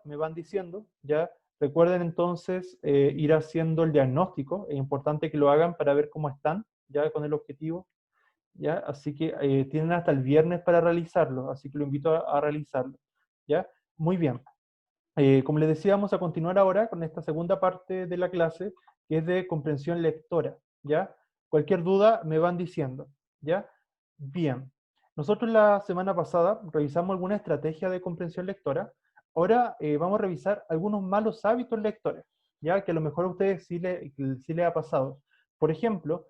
me van diciendo, ¿ya? Recuerden entonces ir haciendo el diagnóstico, es importante que lo hagan para ver cómo están, ya con el objetivo, ¿ya? Así que tienen hasta el viernes para realizarlo, así que lo invito a realizarlo, ¿ya? Muy bien. Como les decía, vamos a continuar ahora con esta segunda parte de la clase, que es de comprensión lectora, ¿ya? Cualquier duda me van diciendo, ¿ya? Bien. Nosotros la semana pasada revisamos alguna estrategia de comprensión lectora. Ahora vamos a revisar algunos malos hábitos lectores, ¿ya? Que a lo mejor a ustedes sí le ha pasado. Por ejemplo,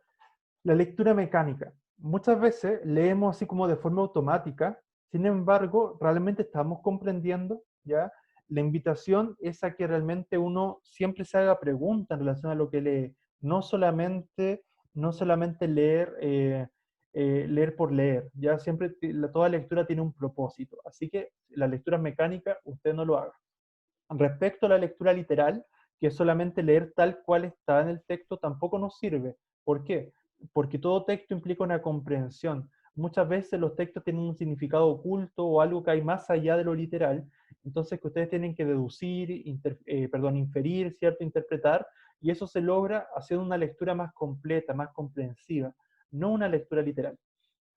la lectura mecánica. Muchas veces leemos así como de forma automática, sin embargo, realmente estamos comprendiendo, ¿ya? La invitación es a que realmente uno siempre se haga preguntas en relación a lo que lee, no solamente, no solamente leer, leer por leer, ya siempre toda lectura tiene un propósito, así que la lectura mecánica usted no lo haga. Respecto a la lectura literal, que es solamente leer tal cual está en el texto, tampoco nos sirve. ¿Por qué? Porque todo texto implica una comprensión. Muchas veces los textos tienen un significado oculto o algo que hay más allá de lo literal, entonces que ustedes tienen que deducir, inferir, ¿cierto? Interpretar, y eso se logra haciendo una lectura más completa, más comprensiva, no una lectura literal.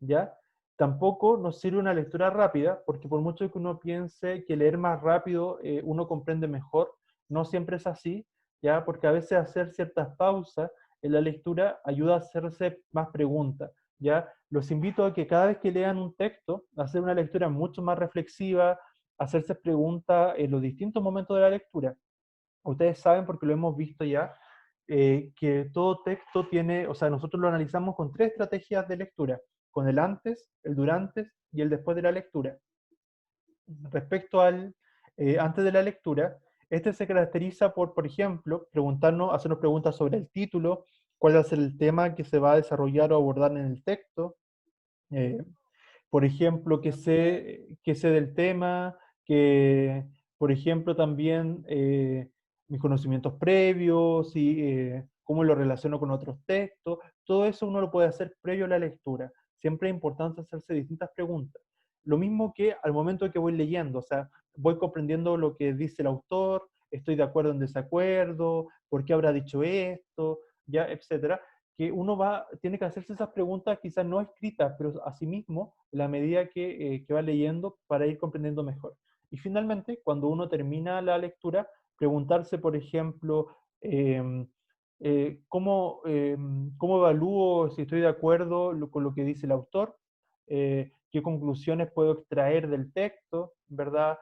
¿Ya? Tampoco nos sirve una lectura rápida, porque por mucho que uno piense que leer más rápido uno comprende mejor, no siempre es así, ¿ya? Porque a veces hacer ciertas pausas en la lectura ayuda a hacerse más preguntas, ¿ya? Los invito a que cada vez que lean un texto, hacer una lectura mucho más reflexiva, hacerse preguntas en los distintos momentos de la lectura. Ustedes saben, porque lo hemos visto ya, que todo texto tiene, o sea, nosotros lo analizamos con tres estrategias de lectura, con el antes, el durante y el después de la lectura. Respecto al antes de la lectura, este se caracteriza por ejemplo, preguntarnos, hacernos preguntas sobre el título, cuál va a ser el tema que se va a desarrollar o abordar en el texto, eh, por ejemplo, que sé del tema, que, por ejemplo, también mis conocimientos previos y cómo lo relaciono con otros textos, todo eso uno lo puede hacer previo a la lectura. Siempre es importante hacerse distintas preguntas. Lo mismo que al momento que voy leyendo, o sea, voy comprendiendo lo que dice el autor, estoy de acuerdo o en desacuerdo, por qué habrá dicho esto, ya, etcétera, que uno tiene que hacerse esas preguntas quizás no escritas, pero a sí mismo, en la medida que va leyendo para ir comprendiendo mejor. Y finalmente, cuando uno termina la lectura, preguntarse, por ejemplo, eh, ¿cómo evalúo si estoy de acuerdo con lo que dice el autor? ¿Qué conclusiones puedo extraer del texto? ¿Verdad?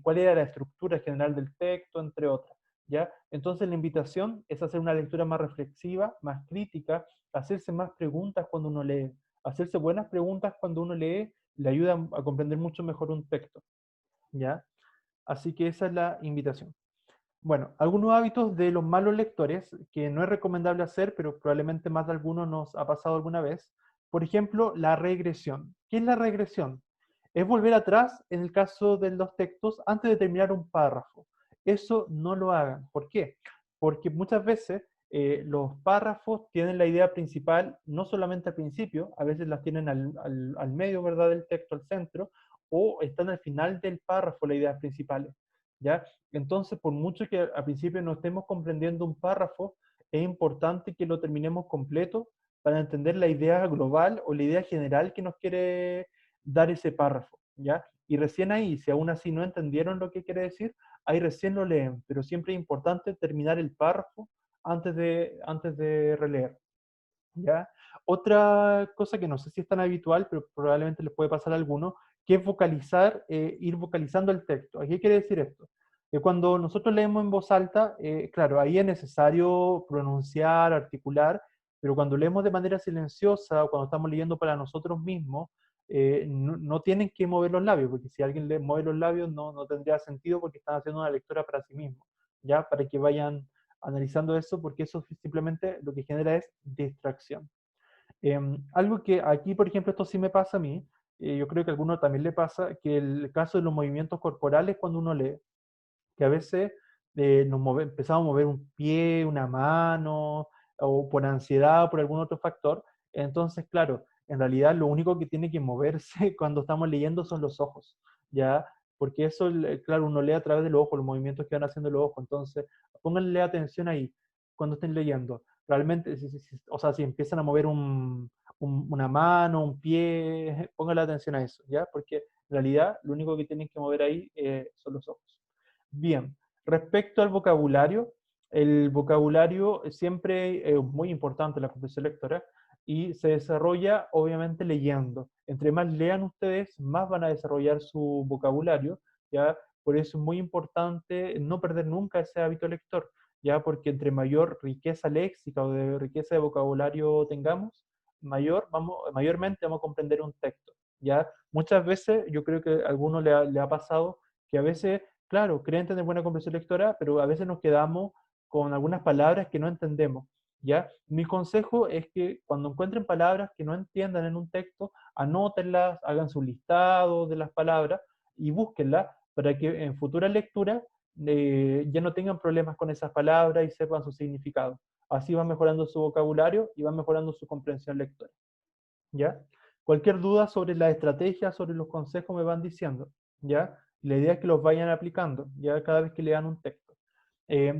¿Cuál era la estructura general del texto? Entre otras. ¿Ya? Entonces la invitación es hacer una lectura más reflexiva, más crítica, hacerse más preguntas cuando uno lee. Hacerse buenas preguntas cuando uno lee le ayuda a comprender mucho mejor un texto, ¿ya? Así que esa es la invitación. Bueno, algunos hábitos de los malos lectores que no es recomendable hacer, pero probablemente más de algunos nos ha pasado alguna vez. Por ejemplo, la regresión. ¿Qué es la regresión? Es volver atrás en el caso de los textos antes de terminar un párrafo. Eso no lo hagan. ¿Por qué? Porque muchas veces los párrafos tienen la idea principal no solamente al principio, a veces las tienen al medio, ¿verdad?, del texto, al centro, o están al final del párrafo las ideas principales. ¿Ya? Entonces, por mucho que al principio no estemos comprendiendo un párrafo, es importante que lo terminemos completo para entender la idea global o la idea general que nos quiere dar ese párrafo, ¿ya? Y recién ahí, si aún así no entendieron lo que quiere decir, ahí recién lo leen, pero siempre es importante terminar el párrafo antes de releer, ¿ya? Otra cosa que no sé si es tan habitual, pero probablemente les puede pasar a algunos, que es vocalizar, ir vocalizando el texto. ¿Qué quiere decir esto? Que cuando nosotros leemos en voz alta, claro, ahí es necesario pronunciar, articular, pero cuando leemos de manera silenciosa o cuando estamos leyendo para nosotros mismos, no tienen que mover los labios, porque si alguien le mueve los labios no tendría sentido porque están haciendo una lectura para sí mismos, ¿ya? Para que vayan analizando eso, porque eso simplemente lo que genera es distracción. Algo que aquí, por ejemplo, esto sí me pasa a mí, yo creo que a alguno también le pasa, que el caso de los movimientos corporales cuando uno lee, que a veces empezamos a mover un pie, una mano, o por ansiedad o por algún otro factor. Entonces, claro, en realidad lo único que tiene que moverse cuando estamos leyendo son los ojos, ¿ya? porque eso, claro, uno lee a través de los ojos, los movimientos que van haciendo los ojos, entonces pónganle atención ahí cuando estén leyendo. Realmente, o sea, si empiezan a mover una mano, un pie, pónganle atención a eso, ¿ya? Porque en realidad lo único que tienen que mover ahí son los ojos. Bien, respecto al vocabulario, el vocabulario siempre es muy importante en la comprensión lectora y se desarrolla obviamente leyendo. Entre más lean ustedes, más van a desarrollar su vocabulario, ¿ya? Por eso es muy importante no perder nunca ese hábito lector, ¿ya? Porque entre mayor riqueza léxica o de riqueza de vocabulario tengamos, mayormente vamos a comprender un texto, ¿ya? Muchas veces, yo creo que a alguno le ha pasado que a veces, claro, creen tener buena comprensión lectora, pero a veces nos quedamos con algunas palabras que no entendemos, ¿ya? Mi consejo es que cuando encuentren palabras que no entiendan en un texto, anótenlas, hagan su listado de las palabras y búsquenlas para que en futura lectura ya no tengan problemas con esas palabras y sepan su significado. Así van mejorando su vocabulario y van mejorando su comprensión lectora, ¿ya? Cualquier duda sobre la estrategia, sobre los consejos me van diciendo, ¿ya? La idea es que los vayan aplicando, ya cada vez que lean un texto.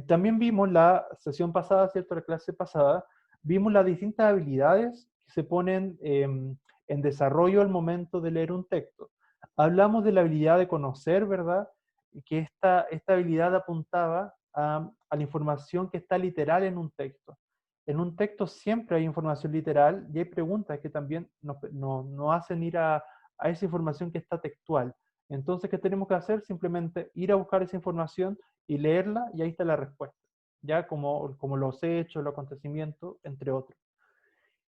También vimos la sesión pasada, ¿cierto? La clase pasada, vimos las distintas habilidades que se ponen en desarrollo al momento de leer un texto. Hablamos de la habilidad de conocer, ¿verdad? Y que esta habilidad apuntaba a la información que está literal en un texto. En un texto siempre hay información literal y hay preguntas que también nos hacen ir a esa información que está textual. Entonces, ¿qué tenemos que hacer? Simplemente ir a buscar esa información y leerla y ahí está la respuesta, ya como los hechos, los acontecimientos, entre otros.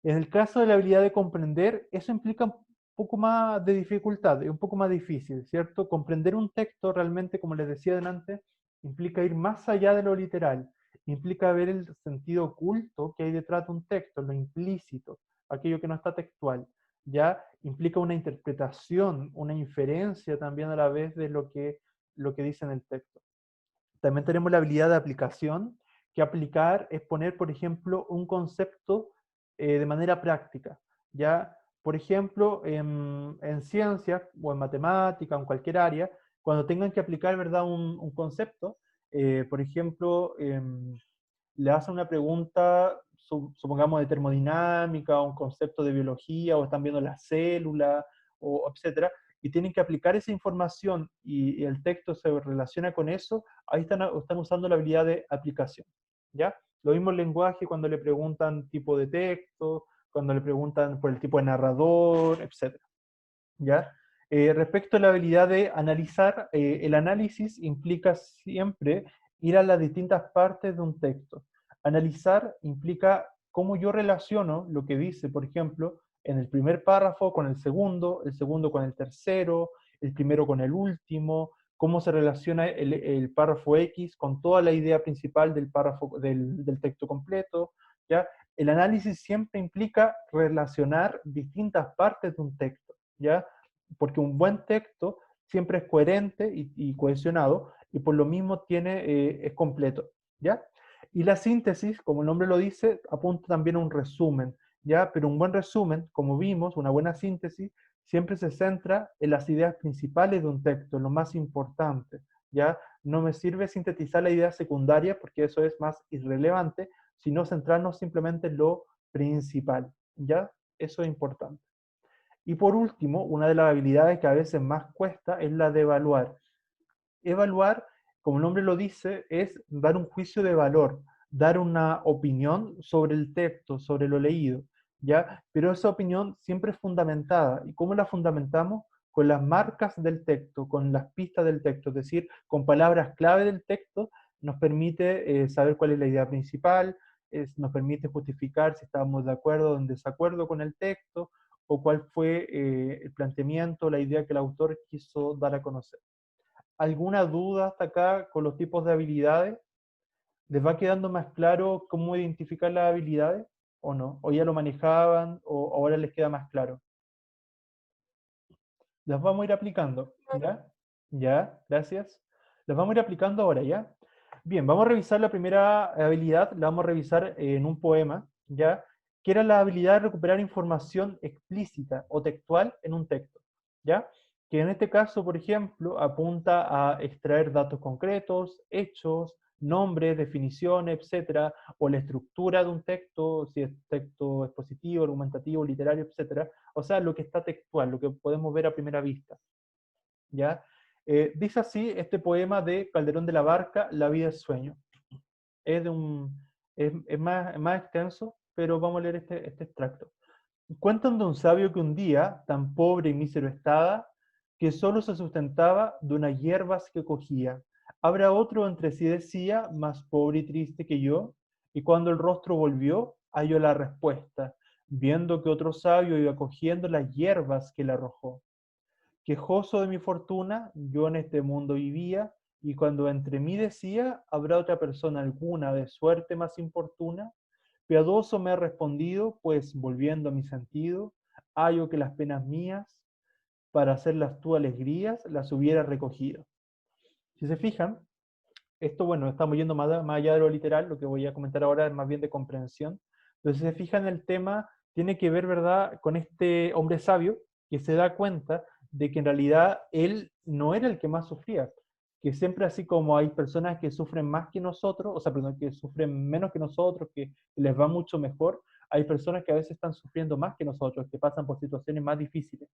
En el caso de la habilidad de comprender, eso implica un poco más de dificultad, es un poco más difícil, ¿cierto? Comprender un texto realmente, como les decía antes, implica ir más allá de lo literal, implica ver el sentido oculto que hay detrás de un texto, lo implícito, aquello que no está textual, ya implica una interpretación, una inferencia también a la vez de lo que dice en el texto. También tenemos la habilidad de aplicación, que aplicar es poner, por ejemplo, un concepto de manera práctica. Ya, por ejemplo, en ciencias o en matemática o en cualquier área, cuando tengan que aplicar, ¿verdad?, un concepto, por ejemplo, le hacen una pregunta, supongamos, de termodinámica, o un concepto de biología, o están viendo las células, o etcétera, y tienen que aplicar esa información y el texto se relaciona con eso, ahí están usando la habilidad de aplicación, ¿ya? Lo mismo el lenguaje cuando le preguntan tipo de texto, cuando le preguntan por el tipo de narrador, etcétera, ¿ya? Respecto a la habilidad de analizar, el análisis implica siempre ir a las distintas partes de un texto. Analizar implica cómo yo relaciono lo que dice, por ejemplo, en el primer párrafo con el segundo con el tercero, el primero con el último, cómo se relaciona el párrafo X con toda la idea principal del párrafo del texto completo, ¿ya? El análisis siempre implica relacionar distintas partes de un texto, ¿ya? Porque un buen texto siempre es coherente y cohesionado y por lo mismo es completo, ¿ya? Y la síntesis, como el nombre lo dice, apunta también a un resumen, ¿ya? Pero un buen resumen, como vimos, una buena síntesis, siempre se centra en las ideas principales de un texto, en lo más importante, ¿ya? No me sirve sintetizar la idea secundaria porque eso es más irrelevante, sino centrarnos simplemente en lo principal, ¿ya? Eso es importante. Y por último, una de las habilidades que a veces más cuesta es la de evaluar. Evaluar, como el nombre lo dice, es dar un juicio de valor, dar una opinión sobre el texto, sobre lo leído, ¿ya? Pero esa opinión siempre es fundamentada. ¿Y cómo la fundamentamos? Con las marcas del texto, con las pistas del texto, es decir, con palabras clave del texto, nos permite saber cuál es la idea principal, nos permite justificar si estamos de acuerdo o en desacuerdo con el texto, o cuál fue el planteamiento, la idea que el autor quiso dar a conocer. ¿Alguna duda hasta acá con los tipos de habilidades? ¿Les va quedando más claro cómo identificar las habilidades o no? ¿O ya lo manejaban o ahora les queda más claro? Las vamos a ir aplicando, ¿ya? Ya, gracias. Las vamos a ir aplicando ahora, ¿ya? Bien, vamos a revisar la primera habilidad, la vamos a revisar en un poema, ¿ya? Que era la habilidad de recuperar información explícita o textual en un texto, ¿ya? que en este caso, por ejemplo, apunta a extraer datos concretos, hechos, nombres, definiciones, etcétera, o la estructura de un texto, si es texto expositivo, argumentativo, literario, etcétera. O sea, lo que está textual, lo que podemos ver a primera vista. ¿Ya? Dice así este poema de Calderón de la Barca, La vida es sueño. Es, de un, es más extenso, pero vamos a leer este extracto. Cuentan de un sabio que un día, tan pobre y mísero estaba, que solo se sustentaba de unas hierbas que cogía. Habrá otro entre sí decía, más pobre y triste que yo, y cuando el rostro volvió, halló la respuesta, viendo que otro sabio iba cogiendo las hierbas que le arrojó. Quejoso de mi fortuna, yo en este mundo vivía, y cuando entre mí decía, ¿habrá otra persona alguna de suerte más importuna? Piadoso me ha respondido, pues volviendo a mi sentido, hallo que las penas mías, para hacerlas tú alegrías, las hubiera recogido. Si se fijan, esto, bueno, estamos yendo más allá de lo literal, lo que voy a comentar ahora es más bien de comprensión. Entonces, si se fijan, el tema tiene que ver, ¿verdad?, con este hombre sabio que se da cuenta de que en realidad él no era el que más sufría, que siempre así como hay personas que sufren más que nosotros, o sea, perdón, que sufren menos que nosotros, que les va mucho mejor, hay personas que a veces están sufriendo más que nosotros, que pasan por situaciones más difíciles.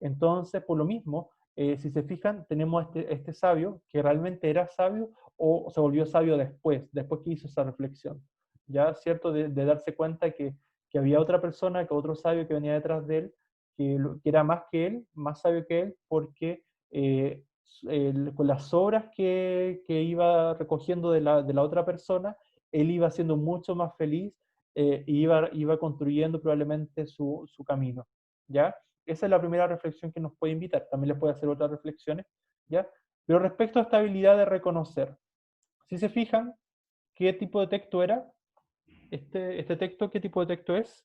Entonces, por lo mismo, si se fijan, tenemos este sabio que realmente era sabio o se volvió sabio después que hizo esa reflexión. Ya, ¿cierto? De darse cuenta que había otra persona, que otro sabio que venía detrás de él, que era más que él, más sabio que él, porque con las obras que iba recogiendo de la otra persona, él iba siendo mucho más feliz y iba construyendo probablemente su camino. ¿Ya? Esa es la primera reflexión que nos puede invitar. También les puede hacer otras reflexiones, ¿ya? Pero respecto a esta habilidad de reconocer, si se fijan, ¿qué tipo de texto era? Este texto, ¿qué tipo de texto es?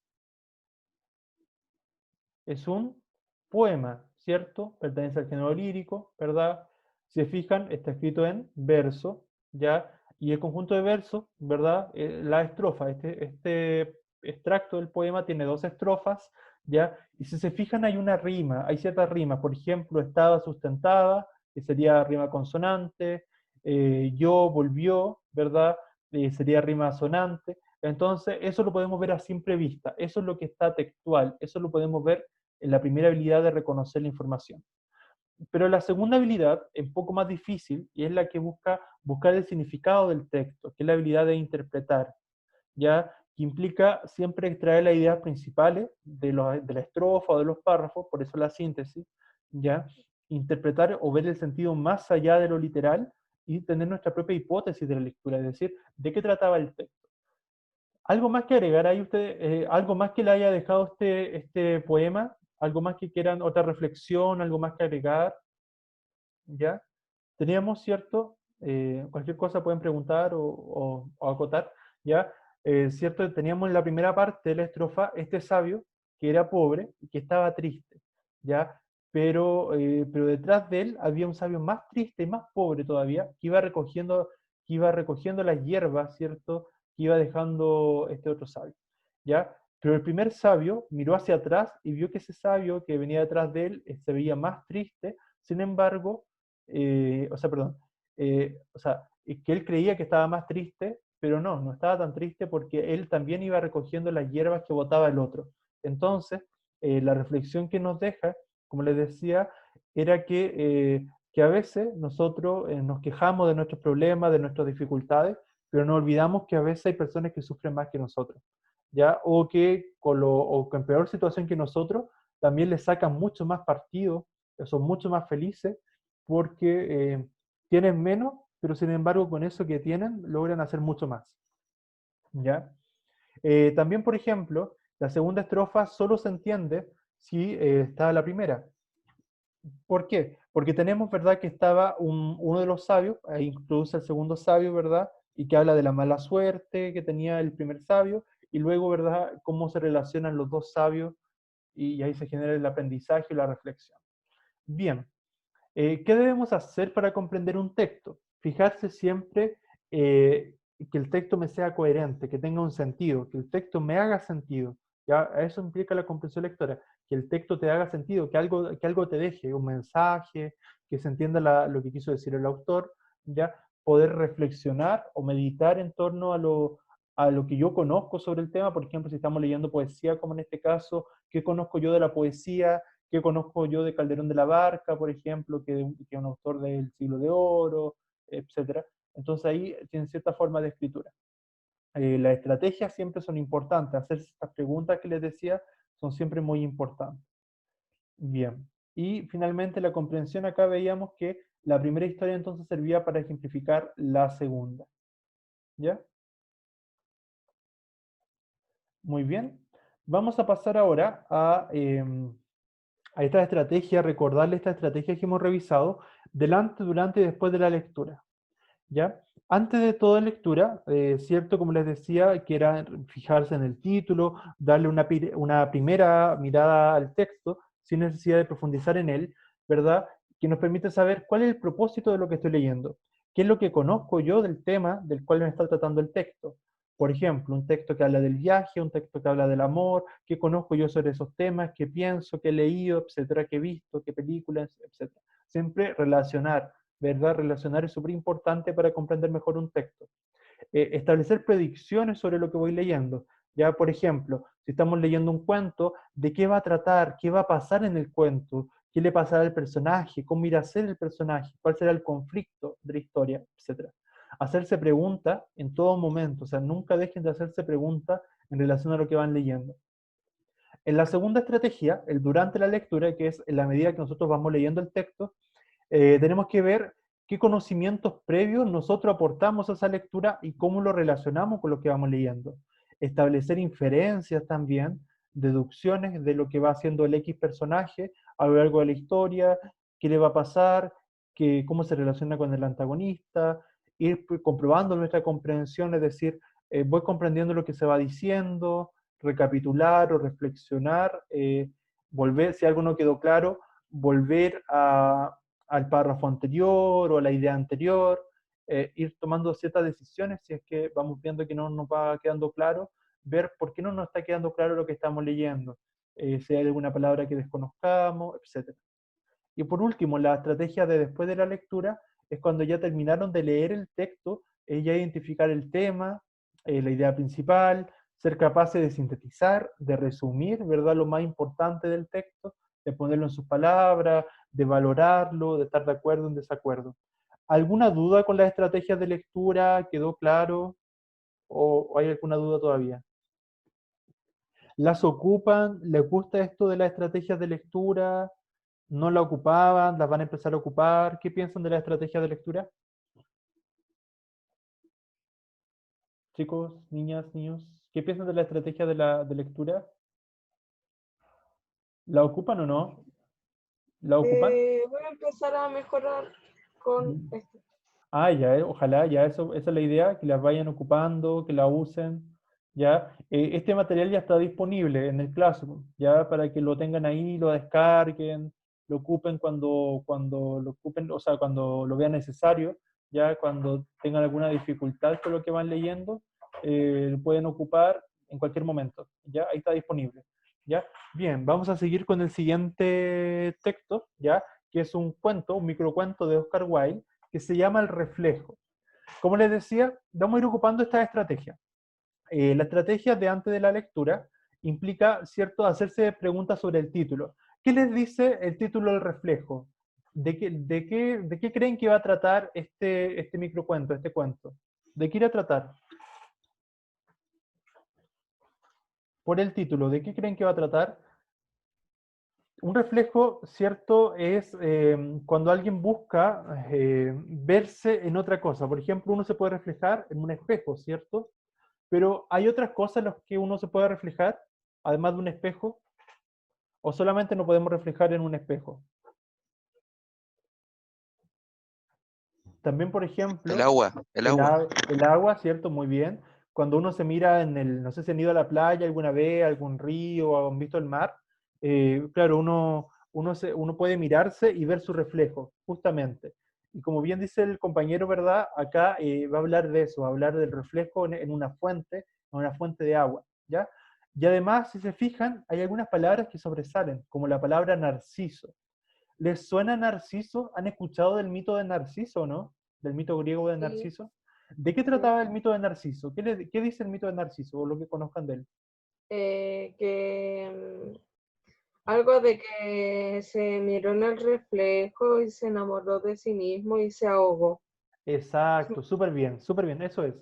Es un poema, ¿cierto? Pertenece al género lírico, ¿verdad? Si se fijan, está escrito en verso, ¿ya? Y el conjunto de versos, ¿verdad? La estrofa, este extracto del poema tiene dos estrofas, ¿ya? Y si se fijan, hay una rima, hay ciertas rimas, por ejemplo, estaba sustentada, que sería rima consonante, yo volvió, ¿verdad? Sería rima sonante. Entonces, eso lo podemos ver a simple vista, eso es lo que está textual, eso lo podemos ver en la primera habilidad de reconocer la información. Pero la segunda habilidad es un poco más difícil y es la que buscar el significado del texto, que es la habilidad de interpretar, ¿ya? Que implica siempre extraer las ideas principales de la estrofa o de los párrafos, por eso la síntesis, ¿ya? Interpretar o ver el sentido más allá de lo literal y tener nuestra propia hipótesis de la lectura, es decir, ¿de qué trataba el texto? ¿Algo más que agregar ahí usted, algo más que le haya dejado este poema? ¿Algo más que quieran, otra reflexión, algo más que agregar? ¿Ya? Teníamos, ¿cierto? Cualquier cosa pueden preguntar o acotar, ¿ya? ¿Cierto? Teníamos en la primera parte de la estrofa este sabio que era pobre y que estaba triste, ¿ya? Pero detrás de él había un sabio más triste y más pobre todavía que iba recogiendo las hierbas, ¿cierto? Que iba dejando este otro sabio, ¿ya? Pero el primer sabio miró hacia atrás y vio que ese sabio que venía detrás de él se veía más triste, sin embargo, o sea, perdón, o sea, que él creía que estaba más triste, pero no estaba tan triste porque él también iba recogiendo las hierbas que botaba el otro. Entonces, la reflexión que nos deja, como les decía, era que a veces nosotros nos quejamos de nuestros problemas, de nuestras dificultades, pero no olvidamos que a veces hay personas que sufren más que nosotros, ¿ya? O que en peor situación que nosotros, también le sacan mucho más partido, son mucho más felices, porque tienen menos, pero sin embargo con eso que tienen logran hacer mucho más, ¿ya? También, por ejemplo, la segunda estrofa solo se entiende si está la primera. ¿Por qué? Porque tenemos, ¿verdad?, que estaba uno de los sabios, ahí introduce el segundo sabio, ¿verdad?, y que habla de la mala suerte que tenía el primer sabio, y luego, ¿verdad?, cómo se relacionan los dos sabios, y ahí se genera el aprendizaje y la reflexión. Bien, ¿qué debemos hacer para comprender un texto? Fijarse siempre que el texto me sea coherente, que tenga un sentido, que el texto me haga sentido. ¿Ya? Eso implica la comprensión lectora. que el texto te haga sentido, que algo te deje, un mensaje, que se entienda lo que quiso decir el autor, ya poder reflexionar o meditar en torno a lo que yo conozco sobre el tema. Por ejemplo, si estamos leyendo poesía, como en este caso, ¿qué conozco yo de la poesía? ¿Qué conozco yo de Calderón de la Barca, por ejemplo, que es un autor del siglo de oro, etcétera? Entonces ahí tienen cierta forma de escritura. Las estrategias siempre son importantes, hacer estas preguntas que les decía son siempre muy importantes. Bien, y finalmente la comprensión, acá veíamos que la primera historia entonces servía para ejemplificar la segunda. ¿Ya? Muy bien. Vamos a pasar ahora a esta estrategia, recordarle esta estrategia que hemos revisado delante, durante y después de la lectura. ¿Ya? Antes de toda lectura, cierto, como les decía, que era fijarse en el título, darle una primera mirada al texto, sin necesidad de profundizar en él, ¿verdad? Que nos permite saber cuál es el propósito de lo que estoy leyendo, qué es lo que conozco yo del tema del cual me está tratando el texto. Por ejemplo, un texto que habla del viaje, un texto que habla del amor, qué conozco yo sobre esos temas, qué pienso, qué he leído, etcétera, qué he visto, qué películas, etcétera. Siempre relacionar, ¿verdad? Relacionar es súper importante para comprender mejor un texto. Establecer predicciones sobre lo que voy leyendo. Ya, por ejemplo, si estamos leyendo un cuento, ¿de qué va a tratar? ¿Qué va a pasar en el cuento? ¿Qué le pasará al personaje? ¿Cómo irá a ser el personaje? ¿Cuál será el conflicto de la historia? Etcétera. Hacerse preguntas en todo momento, o sea, nunca dejen de hacerse preguntas en relación a lo que van leyendo. En la segunda estrategia, el durante la lectura, que es en la medida que nosotros vamos leyendo el texto, tenemos que ver qué conocimientos previos nosotros aportamos a esa lectura y cómo lo relacionamos con lo que vamos leyendo. Establecer inferencias también, deducciones de lo que va haciendo el X personaje a lo largo de la historia, qué le va a pasar, cómo se relaciona con el antagonista, ir comprobando nuestra comprensión, es decir, voy comprendiendo lo que se va diciendo, recapitular o reflexionar, volver, si algo no quedó claro, volver al párrafo anterior o a la idea anterior, ir tomando ciertas decisiones si es que vamos viendo que no nos va quedando claro, ver por qué no nos está quedando claro lo que estamos leyendo, si hay alguna palabra que desconozcamos, etc. Y por último, la estrategia de después de la lectura es cuando ya terminaron de leer el texto, ya identificar el tema, la idea principal, ser capaces de sintetizar, de resumir, ¿verdad? Lo más importante del texto, de ponerlo en sus palabras, de valorarlo, de estar de acuerdo o en desacuerdo. ¿Alguna duda con las estrategias de lectura? ¿Quedó claro? ¿O hay alguna duda todavía? ¿Las ocupan? ¿Les gusta esto de las estrategias de lectura? ¿No la ocupaban? ¿Las van a empezar a ocupar? ¿Qué piensan de la estrategia de lectura? Chicos, niñas, niños, ¿qué piensan de la estrategia de lectura? ¿La ocupan o no? ¿La ocupan? Voy a empezar a mejorar con Mm. esto. Ah, ya, ojalá, ya eso, esa es la idea, que las vayan ocupando, que la usen, ya. Este material ya está disponible en el Classroom, ya, para que lo tengan ahí, lo descarguen, lo ocupen cuando lo ocupen, o sea, cuando lo vean necesario, ya, cuando tengan alguna dificultad con lo que van leyendo, lo pueden ocupar en cualquier momento, ya, ahí está disponible, ya. Bien, vamos a seguir con el siguiente texto, ya, que es un cuento, un microcuento de Oscar Wilde, que se llama el reflejo. Como les decía, vamos a ir ocupando esta estrategia. La estrategia de antes de la lectura implica, ¿cierto?, hacerse preguntas sobre el título. ¿Qué les dice el título del reflejo? ¿De qué creen que va a tratar este microcuento, este cuento? ¿De qué irá a tratar? Por el título, ¿de qué creen que va a tratar? Un reflejo, ¿cierto? Es cuando alguien busca verse en otra cosa. Por ejemplo, uno se puede reflejar en un espejo, ¿cierto? Pero hay otras cosas en las que uno se puede reflejar, además de un espejo, o solamente nos podemos reflejar en un espejo. También, por El ejemplo, agua, el agua. el agua, ¿cierto? Muy bien. Cuando uno se mira en el, no sé si han ido a la playa alguna vez, algún río, o han visto el mar, claro, uno puede mirarse y ver su reflejo, justamente. Y como bien dice el compañero, ¿verdad? Acá va a hablar de eso, va a hablar del reflejo en una fuente de agua, ¿ya? Y además, si se fijan, hay algunas palabras que sobresalen, como la palabra narciso. ¿Les suena Narciso? ¿Han escuchado del mito de Narciso, o no? Del mito griego de Sí, Narciso. ¿De qué sí. trataba el mito de Narciso? ¿Qué dice el mito de Narciso, o lo que conozcan de él? Que algo de que se miró en el reflejo y se enamoró de sí mismo y se ahogó. Exacto, súper bien, eso es.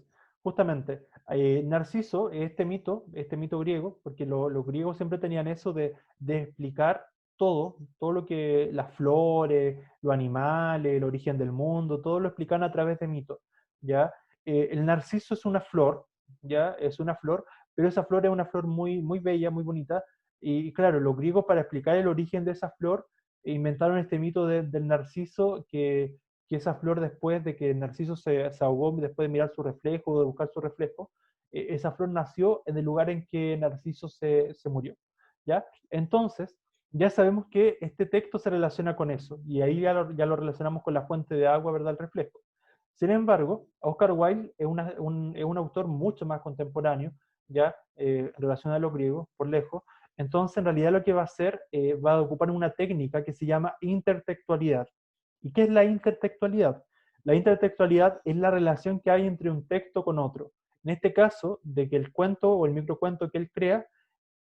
Justamente, Narciso, este mito griego, porque los griegos siempre tenían eso de explicar todo lo que las flores, los animales, el origen del mundo, todo lo explican a través de mitos, ¿ya? El narciso es una flor, ¿ya? Es una flor, pero esa flor es una flor muy, muy bella, muy bonita, y claro, los griegos para explicar el origen de esa flor inventaron este mito del narciso que esa flor después de que Narciso se ahogó, después de mirar su reflejo, de buscar su reflejo, esa flor nació en el lugar en que Narciso se murió. ¿Ya? Entonces, ya sabemos que este texto se relaciona con eso, y ahí ya lo relacionamos con la fuente de agua, ¿verdad? El reflejo. Sin embargo, Oscar Wilde es un autor mucho más contemporáneo, ya relacionado a los griegos, por lejos. Entonces, en realidad lo que va a hacer, va a ocupar una técnica que se llama intertextualidad. ¿Y qué es la intertextualidad? La intertextualidad es la relación que hay entre un texto con otro. En este caso, de que el cuento o el microcuento que él crea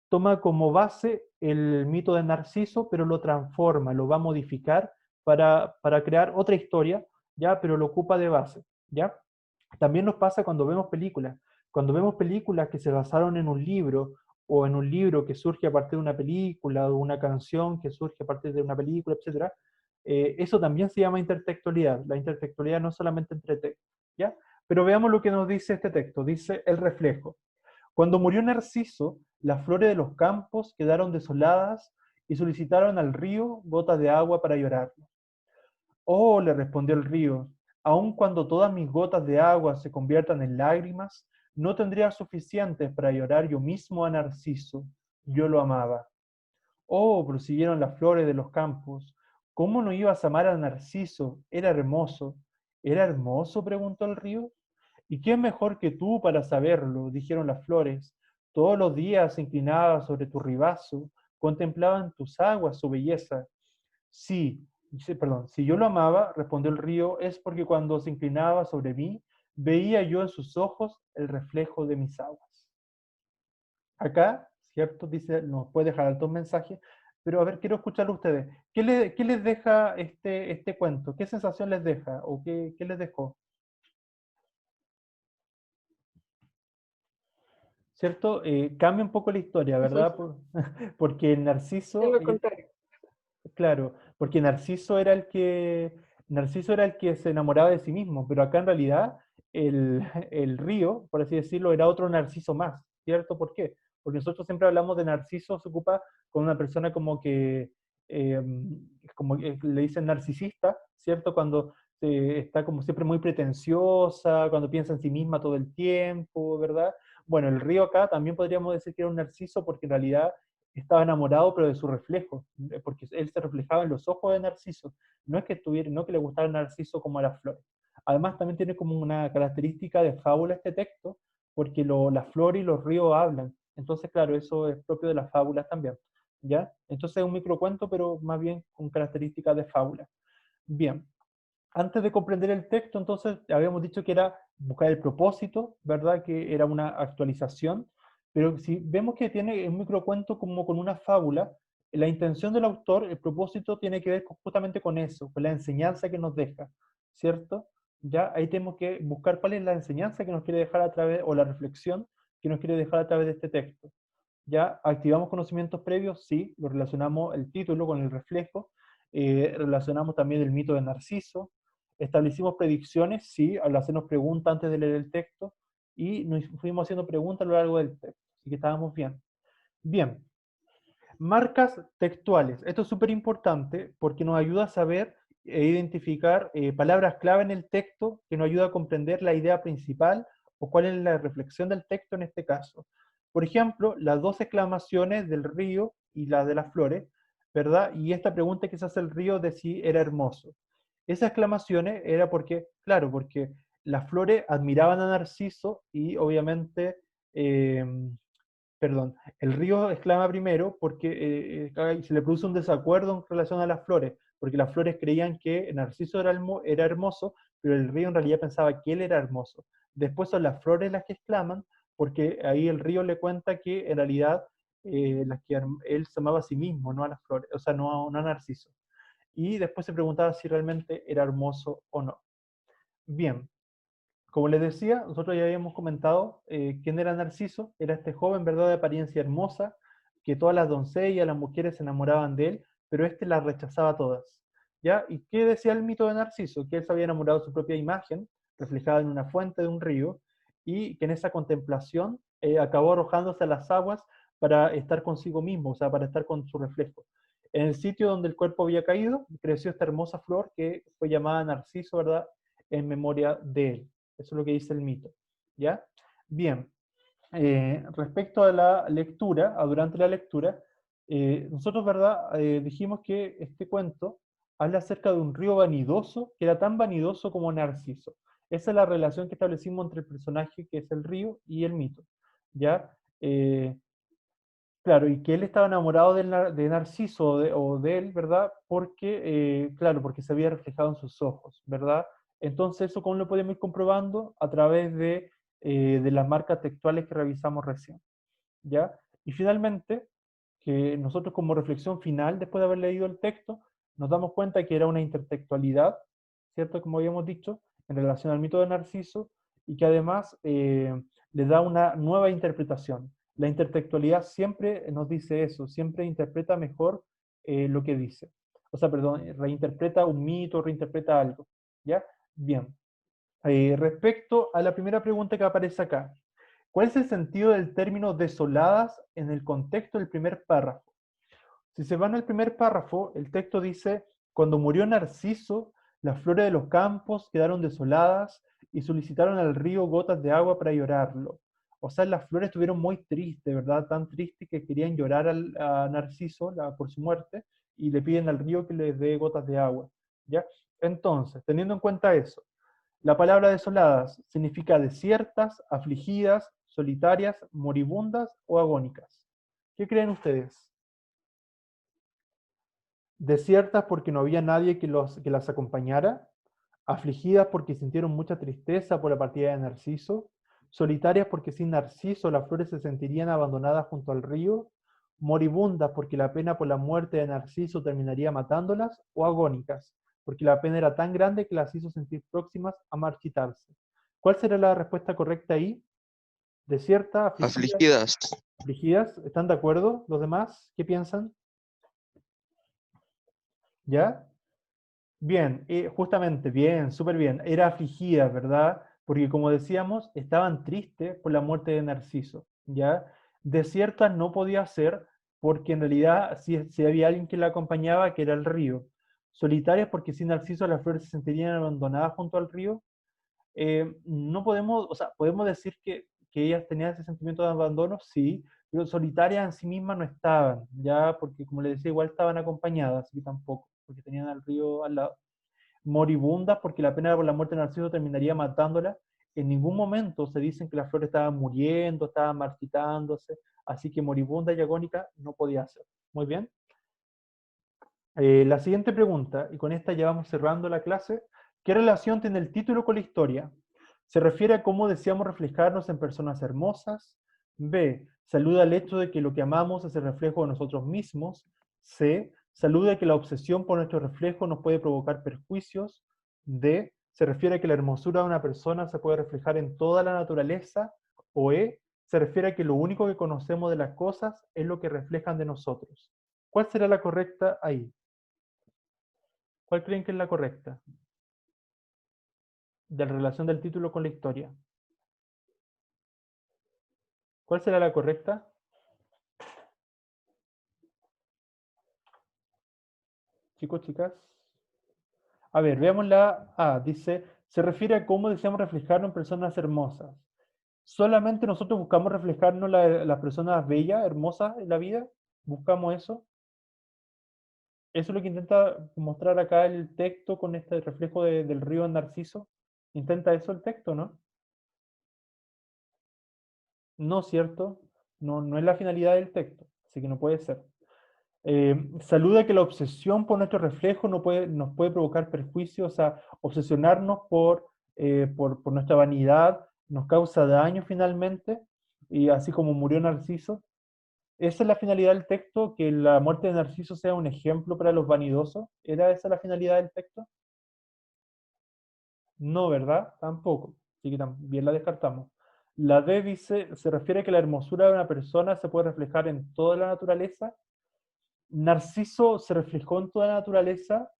toma como base el mito de Narciso, pero lo transforma, lo va a modificar para crear otra historia, ¿ya? Pero lo ocupa de base, ¿ya? También nos pasa cuando vemos películas. Cuando vemos películas que se basaron en un libro o en un libro que surge a partir de una película o una canción que surge a partir de una película, etcétera, eso también se llama intertextualidad. La intertextualidad no es solamente entre textos, ¿ya? Pero veamos lo que nos dice este texto. Dice el reflejo. Cuando murió Narciso, las flores de los campos quedaron desoladas y solicitaron al río gotas de agua para llorarlo. Oh, le respondió el río, aun cuando todas mis gotas de agua se conviertan en lágrimas, no tendría suficientes para llorar yo mismo a Narciso. Yo lo amaba. Oh, prosiguieron las flores de los campos. ¿Cómo no ibas a amar a Narciso? Era hermoso. ¿Era hermoso? Preguntó el río. ¿Y quién mejor que tú para saberlo? Dijeron las flores. Todos los días se inclinaba sobre tu ribazo, contemplaban tus aguas su belleza. Sí, sí, perdón, si yo lo amaba, respondió el río, es porque cuando se inclinaba sobre mí, veía yo en sus ojos el reflejo de mis aguas. Acá, ¿cierto? Dice, nos puede dejar altos mensajes, pero a ver, quiero escucharlo a ustedes. ¿Qué les deja este cuento? ¿Qué sensación les deja? ¿O qué les dejó? ¿Cierto? Cambia un poco la historia, ¿verdad? Porque el Es Narciso, lo contrario. claro, porque Narciso era el que se enamoraba de sí mismo, pero acá en realidad el río, por así decirlo, era otro Narciso más, ¿cierto? ¿Por qué? Porque nosotros siempre hablamos de Narciso, se ocupa con una persona eh, como que le dicen narcisista, ¿cierto? Cuando está como siempre muy pretenciosa, cuando piensa en sí misma todo el tiempo, ¿verdad? Bueno, el río acá también podríamos decir que era un narciso porque en realidad estaba enamorado, pero de su reflejo, porque él se reflejaba en los ojos de Narciso. No es que tuviera, no que le gustara Narciso como a las flores. Además, también tiene como una característica de fábula este texto, porque las flores y los ríos hablan. Entonces, claro, eso es propio de las fábulas también. ¿Ya? Entonces es un microcuento, pero más bien con características de fábula. Bien, antes de comprender el texto, entonces habíamos dicho que era buscar el propósito, ¿verdad? Que era una actualización, pero si vemos que tiene un microcuento como con una fábula, la intención del autor, el propósito tiene que ver justamente con eso, con la enseñanza que nos deja, ¿cierto? Ya ahí tenemos que buscar cuál es la enseñanza que nos quiere dejar a través, o la reflexión que nos quiere dejar a través de este texto. ¿Ya? ¿Activamos conocimientos previos? Sí, lo relacionamos el título con el reflejo, relacionamos también el mito de Narciso, establecimos predicciones, sí, al hacernos preguntas antes de leer el texto, y nos fuimos haciendo preguntas a lo largo del texto, así que estábamos bien. Bien, marcas textuales. Esto es súper importante porque nos ayuda a saber e identificar palabras clave en el texto que nos ayuda a comprender la idea principal o cuál es la reflexión del texto en este caso. Por ejemplo, las dos exclamaciones del río y las de las flores, ¿verdad? Y esta pregunta que se hace el río de si era hermoso. Esas exclamaciones era porque, claro, porque las flores admiraban a Narciso y obviamente eh, perdón, el río exclama primero porque se le produce un desacuerdo en relación a las flores, porque las flores creían que Narciso era hermoso, pero el río en realidad pensaba que él era hermoso. Después son las flores las que exclaman, porque ahí el río le cuenta que en realidad él se amaba a sí mismo, no a las flores, o sea, no a Narciso. Y después se preguntaba si realmente era hermoso o no. Bien, como les decía, nosotros ya habíamos comentado quién era Narciso. Era este joven, ¿verdad?, de apariencia hermosa, que todas las doncellas, las mujeres se enamoraban de él, pero este las rechazaba todas. ¿Ya? ¿Y qué decía el mito de Narciso? Que él se había enamorado de su propia imagen, reflejada en una fuente de un río, y que en esa contemplación acabó arrojándose a las aguas para estar consigo mismo, o sea, para estar con su reflejo. En el sitio donde el cuerpo había caído, creció esta hermosa flor que fue llamada Narciso, ¿verdad?, en memoria de él. Eso es lo que dice el mito. ¿Ya? Bien, respecto a la lectura, durante la lectura, nosotros, ¿verdad? Dijimos que este cuento habla acerca de un río vanidoso que era tan vanidoso como Narciso. Esa es la relación que establecimos entre el personaje que es el río y el mito. ¿Ya? Claro, y que él estaba enamorado de Narciso o de él, ¿verdad? Porque, claro, porque se había reflejado en sus ojos, ¿verdad? Entonces, ¿eso cómo lo podemos ir comprobando? A través de las marcas textuales que revisamos recién, ¿ya? Y finalmente, que nosotros como reflexión final, después de haber leído el texto, nos damos cuenta que era una intertextualidad, ¿cierto? Como habíamos dicho, en relación al mito de Narciso, y que además le da una nueva interpretación. La intertextualidad siempre nos dice eso, siempre interpreta mejor lo que dice. O sea, perdón, reinterpreta un mito, reinterpreta algo, ¿ya? Bien. Respecto a la primera pregunta que aparece acá, ¿cuál es el sentido del término desoladas en el contexto del primer párrafo? Si se van al primer párrafo, el texto dice, cuando murió Narciso, las flores de los campos quedaron desoladas y solicitaron al río gotas de agua para llorarlo. O sea, las flores estuvieron muy tristes, ¿verdad? Tan tristes que querían llorar a Narciso por su muerte y le piden al río que les dé gotas de agua, ¿ya? Entonces, teniendo en cuenta eso, la palabra desoladas significa desiertas, afligidas, solitarias, moribundas o agónicas. ¿Qué creen ustedes? Desiertas porque no había nadie que las acompañara, afligidas porque sintieron mucha tristeza por la partida de Narciso, solitarias porque sin Narciso las flores se sentirían abandonadas junto al río, moribundas porque la pena por la muerte de Narciso terminaría matándolas, o agónicas, porque la pena era tan grande que las hizo sentir próximas a marchitarse. ¿Cuál será la respuesta correcta ahí? Desierta, afligidas, Afligidas. afligidas, ¿están de acuerdo los demás? ¿Qué piensan? ¿Ya? Bien, justamente, bien, súper bien. Era afligida, ¿verdad? Porque como decíamos, estaban tristes por la muerte de Narciso, ¿ya? Desiertas no podía ser porque en realidad si había alguien que la acompañaba, que era el río. Solitarias porque sin Narciso las flores se sentirían abandonadas junto al río. No podemos, o sea, podemos decir que ellas tenían ese sentimiento de abandono, sí, pero solitarias en sí mismas no estaban, ¿ya? Porque como les decía, igual estaban acompañadas, así que tampoco, porque tenían al río al lado moribundas porque la pena por la muerte de Narciso terminaría matándola. En ningún momento se dicen que las flores estaban muriendo, estaban marchitándose, así que moribunda y agónica no podía ser. Muy bien. La siguiente pregunta, y con esta ya vamos cerrando la clase, ¿qué relación tiene el título con la historia? ¿Se refiere a cómo deseamos reflejarnos en personas hermosas? B. Saluda al hecho de que lo que amamos es el reflejo de nosotros mismos. C. Saluda que la obsesión por nuestro reflejo nos puede provocar perjuicios. D. Se refiere a que la hermosura de una persona se puede reflejar en toda la naturaleza. O E. Se refiere a que lo único que conocemos de las cosas es lo que reflejan de nosotros. ¿Cuál será la correcta ahí? ¿Cuál creen que es la correcta? De la relación del título con la historia. ¿Cuál será la correcta? Chicos, chicas. A ver, veamos la A. Dice, se refiere a cómo deseamos reflejarnos en personas hermosas. ¿Solamente nosotros buscamos reflejarnos las personas bellas, hermosas en la vida? ¿Buscamos eso? Eso es lo que intenta mostrar acá el texto con este reflejo del río Narciso. ¿Intenta eso el texto, no? No, ¿cierto? no es la finalidad del texto, así que no puede ser. Saluda que la obsesión por nuestro reflejo nos puede provocar perjuicios, o sea, obsesionarnos por nuestra vanidad nos causa daño finalmente, y así como murió Narciso. ¿Esa es la finalidad del texto? ¿Que la muerte de Narciso sea un ejemplo para los vanidosos? ¿Era esa la finalidad del texto? No, ¿verdad? Tampoco. Así que también la descartamos. La D dice, se refiere a que la hermosura de una persona se puede reflejar en toda la naturaleza. ¿Narciso se reflejó en toda la naturaleza?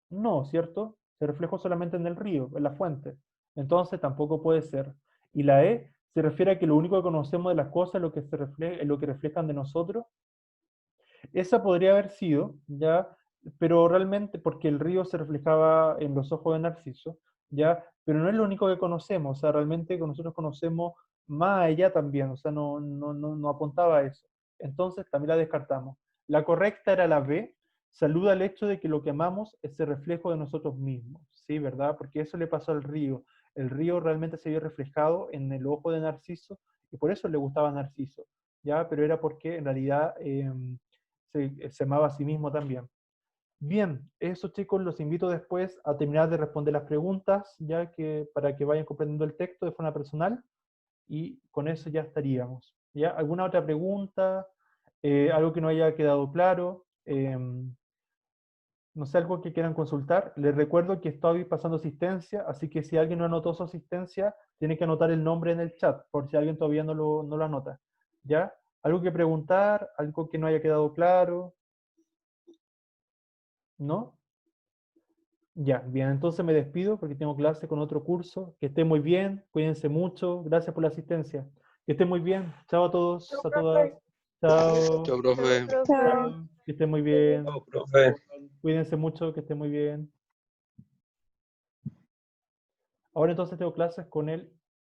No, ¿cierto? Se reflejó solamente en el río, en la fuente. Entonces tampoco puede ser. Y la E se refiere a que lo único que conocemos de las cosas es lo que reflejan de nosotros. Esa podría haber sido, ¿ya? Pero realmente, porque el río se reflejaba en los ojos de Narciso, ¿ya? Pero no es lo único que conocemos, o sea, realmente que nosotros conocemos más allá también, o sea, no apuntaba a eso. Entonces también la descartamos. La correcta era la B, saluda al hecho de que lo que amamos es el reflejo de nosotros mismos, ¿sí? ¿Verdad? Porque eso le pasó al río. El río realmente se vio reflejado en el ojo de Narciso y por eso le gustaba a Narciso, ¿ya? Pero era porque en realidad se amaba a sí mismo también. Bien, eso chicos, los invito después a terminar de responder las preguntas, ya que para que vayan comprendiendo el texto de forma personal, y con eso ya estaríamos. ¿Ya? ¿Alguna otra pregunta? ¿Algo que no haya quedado claro? No sé, algo que quieran consultar. Les recuerdo que estoy pasando asistencia, así que si alguien no anotó su asistencia, tiene que anotar el nombre en el chat, por si alguien todavía no lo anota. ¿Ya? ¿Algo que preguntar? ¿Algo que no haya quedado claro? ¿No? Ya, bien, entonces me despido porque tengo clase con otro curso. Que estén muy bien, cuídense mucho. Gracias por la asistencia. Que estén muy bien. Chao a Chao, todos, a todas. profe. Chao. Chao, profe. Chao, profe. Chao. Que estén muy bien. Chao, profe. Cuídense mucho, que estén muy bien. Ahora entonces tengo clases con el